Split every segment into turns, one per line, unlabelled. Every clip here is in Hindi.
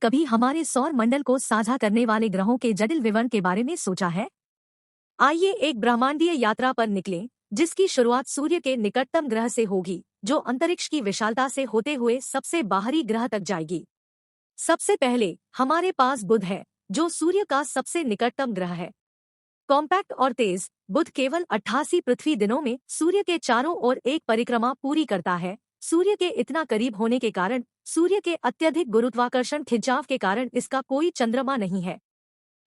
कभी हमारे सौर मंडल को साझा करने वाले ग्रहों के जटिल विवरण के बारे में सोचा है? आइए एक ब्रह्मांडीय यात्रा पर निकलें, जिसकी शुरुआत सूर्य के निकटतम ग्रह से होगी, जो अंतरिक्ष की विशालता से होते हुए सबसे बाहरी ग्रह तक जाएगी। सबसे पहले हमारे पास बुध है, जो सूर्य का सबसे निकटतम ग्रह है। कॉम्पैक्ट और तेज, बुध केवल 88 पृथ्वी दिनों में सूर्य के चारों ओर एक परिक्रमा पूरी करता है। सूर्य के इतना करीब होने के कारण, सूर्य के अत्यधिक गुरुत्वाकर्षण खिंचाव के कारण इसका कोई चंद्रमा नहीं है।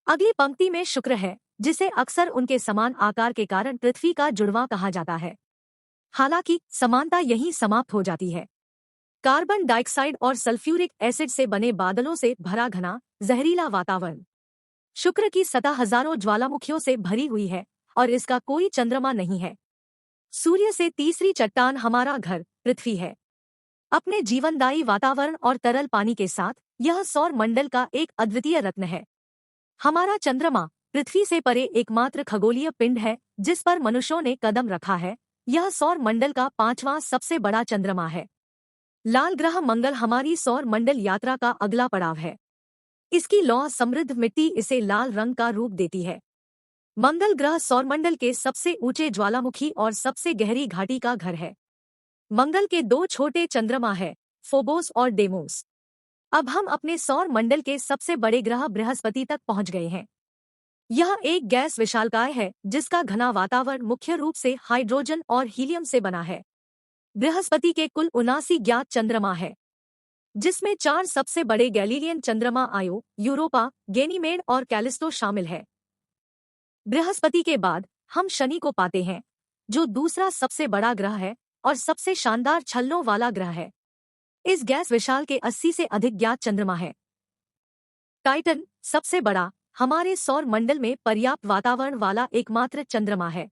अगली पंक्ति में शुक्र है, जिसे अक्सर उनके समान आकार के कारण पृथ्वी का जुड़वां कहा जाता है। हालांकि समानता यहीं समाप्त हो जाती है। कार्बन डाइऑक्साइड और सल्फ्यूरिक एसिड से बने बादलों से भरा घना, जहरीला वातावरण। शुक्र की सतह हजारों ज्वालामुखियों से भरी हुई है और इसका कोई चंद्रमा नहीं है। सूर्य से तीसरी चट्टान हमारा घर पृथ्वी है। अपने जीवनदायी वातावरण और तरल पानी के साथ यह सौर मंडल का एक अद्वितीय रत्न है। हमारा चंद्रमा पृथ्वी से परे एकमात्र खगोलीय पिंड है जिस पर मनुष्यों ने कदम रखा है। यह सौर मंडल का 5वां सबसे बड़ा चंद्रमा है। लाल ग्रह मंगल हमारी सौर मंडल यात्रा का अगला पड़ाव है। इसकी लौह समृद्ध मिट्टी इसे लाल रंग का रूप देती है। मंगल ग्रह सौरमंडल के सबसे ऊंचे ज्वालामुखी और सबसे गहरी घाटी का घर है। मंगल के 2 छोटे चंद्रमा हैं, फोबोस और डेमोस। अब हम अपने सौर मंडल के सबसे बड़े ग्रह बृहस्पति तक पहुंच गए हैं। यह एक गैस विशालकाय है जिसका घना वातावरण मुख्य रूप से हाइड्रोजन और हीलियम से बना है। बृहस्पति के कुल 79 ज्ञात चंद्रमा है, जिसमें 4 सबसे बड़े गैलीलियन चंद्रमा आयो, यूरोपा, गैनीमेड और कैलिस्टो शामिल है। बृहस्पति के बाद हम शनि को पाते हैं, जो दूसरा सबसे बड़ा ग्रह है और सबसे शानदार छल्लों वाला ग्रह है। इस गैस विशाल के 80 से अधिक ज्ञात चंद्रमा है। टाइटन सबसे बड़ा, हमारे सौर मंडल में पर्याप्त वातावरण वाला एकमात्र चंद्रमा है।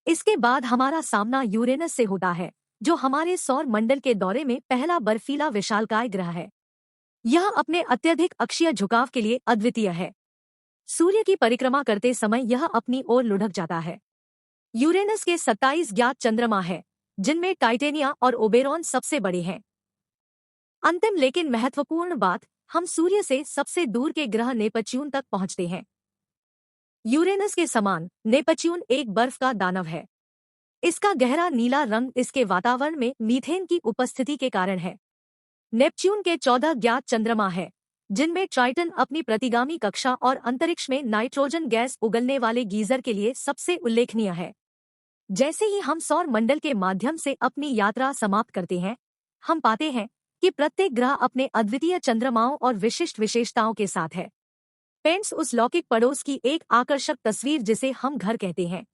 इसके बाद हमारा सामना यूरेनस से होता है, जो हमारे सौर मंडल के दौरे में पहला बर्फीला विशालकाय ग्रह है। यह अपने अत्यधिक अक्षीय झुकाव के लिए अद्वितीय है। सूर्य की परिक्रमा करते समय यह अपनी ओर लुढ़क जाता है। यूरेनस के 27 ज्ञात चंद्रमा हैं, जिनमें टाइटेनिया और ओबेरॉन सबसे बड़े हैं। अंतिम लेकिन महत्वपूर्ण बात, हम सूर्य से सबसे दूर के ग्रह नेपच्यून तक पहुंचते हैं। यूरेनस के समान नेपच्यून एक बर्फ का दानव है। इसका गहरा नीला रंग इसके वातावरण में मीथेन की उपस्थिति के कारण है। नेपच्यून के 14 ज्ञात चंद्रमा हैं, जिनमें ट्राइटन अपनी प्रतिगामी कक्षा और अंतरिक्ष में नाइट्रोजन गैस उगलने वाले गीजर के लिए सबसे उल्लेखनीय है। जैसे ही हम सौर मंडल के माध्यम से अपनी यात्रा समाप्त करते हैं, हम पाते हैं कि प्रत्येक ग्रह अपने अद्वितीय चंद्रमाओं और विशिष्ट विशेषताओं के साथ है। पेंट्स उस लौकिक पड़ोस की एक आकर्षक तस्वीर जिसे हम घर कहते हैं।